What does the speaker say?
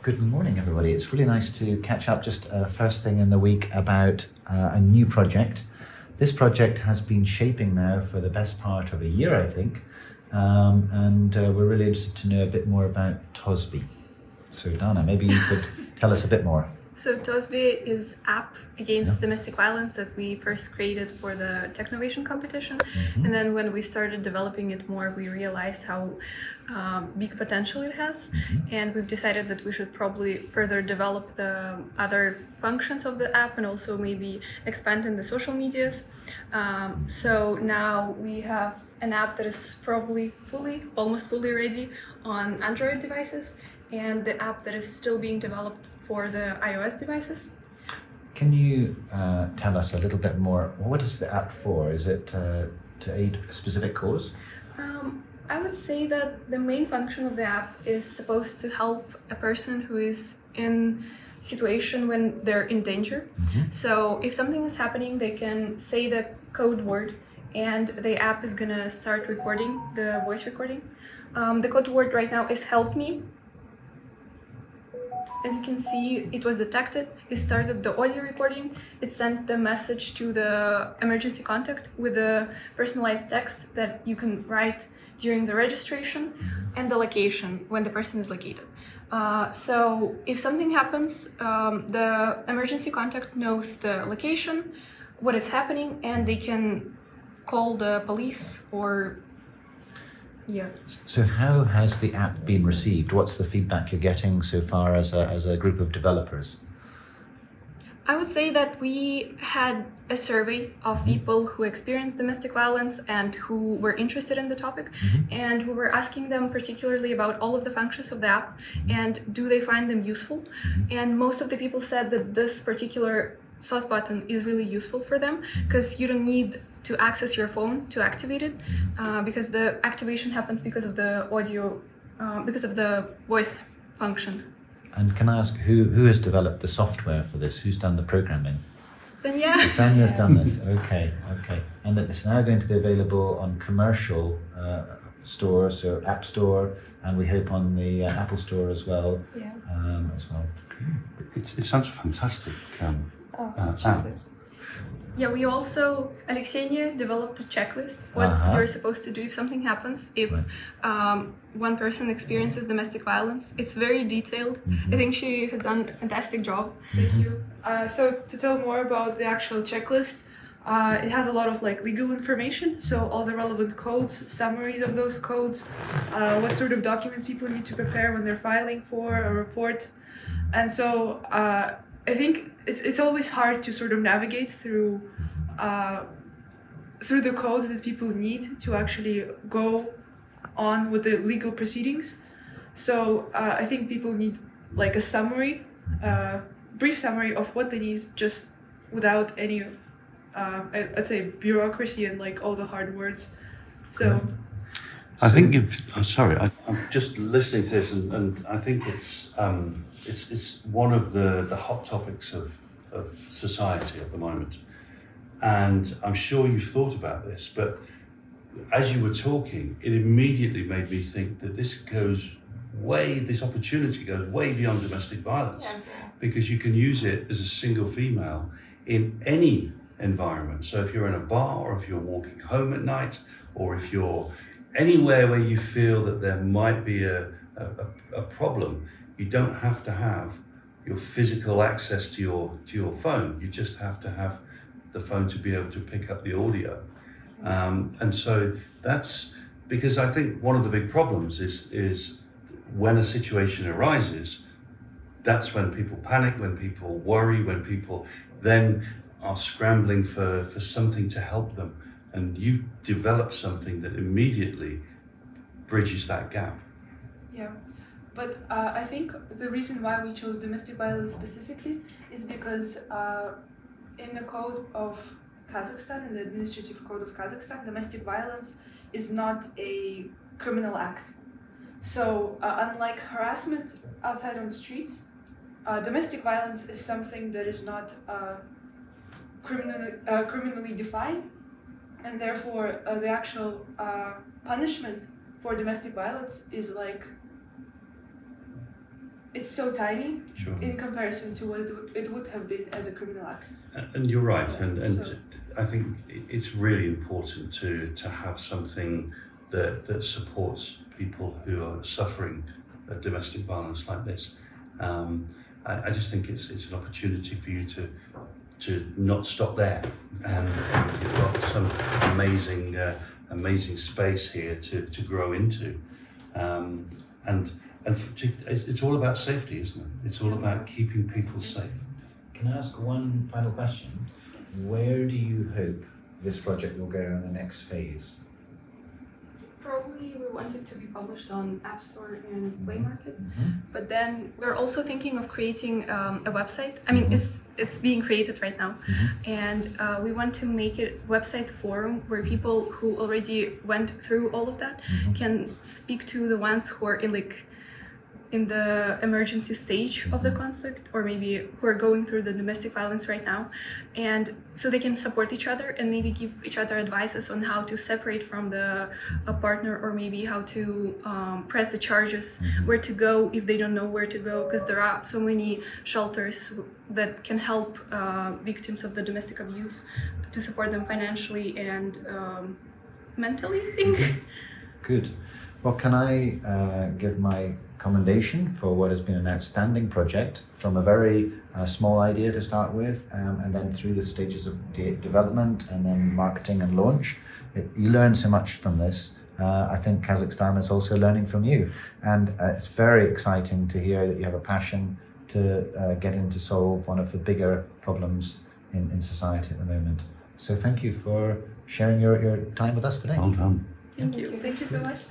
Good morning, everybody. It's really nice to catch up just first thing in the week about a new project. This project has been shaping now for the best part of a year, I think, and we're really interested to know a bit more about Tozbe. So Dana, maybe you could tell us a bit more. So Tozbe is app against domestic violence that we first created for the Technovation competition. And then when we started developing it more, we realized how big potential it has. And we've decided that we should probably further develop the other functions of the app and also maybe expand in the social medias. So now we have an app that is probably almost fully ready on Android devices, and the app that is still being developed for the iOS devices. Can you tell us a little bit more? What is the app for? Is it to aid a specific cause? I would say that the main function of the app is supposed to help a person who is in situation when they're in danger. So if something is happening, they can say the code word and the app is gonna start recording, the voice recording. The code word right now is help me. As you can see, it was detected, it started the audio recording, it sent the message to the emergency contact with a personalized text that you can write during the registration and the location when the person is located. So if something happens, the emergency contact knows the location, what is happening, and they can call the police or So how has the app been received? What's the feedback you're getting so far as a group of developers? I would say that we had a survey of people who experienced domestic violence and who were interested in the topic, and we were asking them particularly about all of the functions of the app and do they find them useful. And most of the people said that this particular sauce button is really useful for them because you don't need to access your phone to activate it, because the activation happens because of the audio, because of the voice function. And can I ask who has developed the software for this? Who's done the programming? Saniya. Saniya's done this. Okay. And it's now going to be available on commercial stores, so App Store, and we hope on the Apple Store as well. As well. It sounds fantastic. App. Yeah, we also, Alikseniia developed a checklist, what you're supposed to do if something happens, if one person experiences domestic violence. It's very detailed. I think she has done a fantastic job. Thank you. So to tell more about the actual checklist, it has a lot of legal information, so all the relevant codes, summaries of those codes, what sort of documents people need to prepare when they're filing for a report. And so I think it's always hard to sort of navigate through the codes that people need to actually go on with the legal proceedings. So I think people need a summary, brief summary of what they need, just without any, I'd say, bureaucracy and all the hard words. So. I think I'm just listening to this, and I think it's one of the hot topics of society at the moment. And I'm sure you've thought about this, but as you were talking, it immediately made me think that this opportunity goes way beyond domestic violence, because you can use it as a single female in any environment. So if you're in a bar, or if you're walking home at night, or if you're anywhere where you feel that there might be a problem, you don't have to have your physical access to your phone. You just have to have the phone to be able to pick up the audio. And so that's because I think one of the big problems is when a situation arises, that's when people panic, when people worry, when people then are scrambling for something to help them. And you've developed something that immediately bridges that gap. Yeah, but I think the reason why we chose domestic violence specifically is because in the code of Kazakhstan, in the administrative code of Kazakhstan, domestic violence is not a criminal act. So unlike harassment outside on the streets, domestic violence is something that is not criminally defined, and therefore the actual punishment for domestic violence is it's so tiny Sure. in comparison to what it would have been as a criminal act. And you're right, and So- I think it's really important to have something that supports people who are suffering domestic violence like this. I just think it's an opportunity for you to not stop there, and you've got some amazing space here to grow into, and it's all about safety, isn't it? It's all about keeping people safe. Can I ask one final question? Where do you hope this project will go in the next phase? Probably we want it to be published on App Store and Play Market, Mm-hmm. but then we're also thinking of creating a website. I mean, it's being created right now, and we want to make it website forum where people who already went through all of that can speak to the ones who are in the emergency stage of the conflict, or maybe who are going through the domestic violence right now, and so they can support each other and maybe give each other advices on how to separate from a partner, or maybe how to press the charges, where to go if they don't know where to go, because there are so many shelters that can help victims of the domestic abuse, to support them financially and mentally, I think. Good. Well, can I give my commendation for what has been an outstanding project, from a very small idea to start with, and then through the stages of development and then marketing and launch. You learn so much from this. I think Kazakhstan is also learning from you, and it's very exciting to hear that you have a passion to get in to solve one of the bigger problems in society at the moment. So thank you for sharing your time with us today. Well done. Thank you. Thank you so much.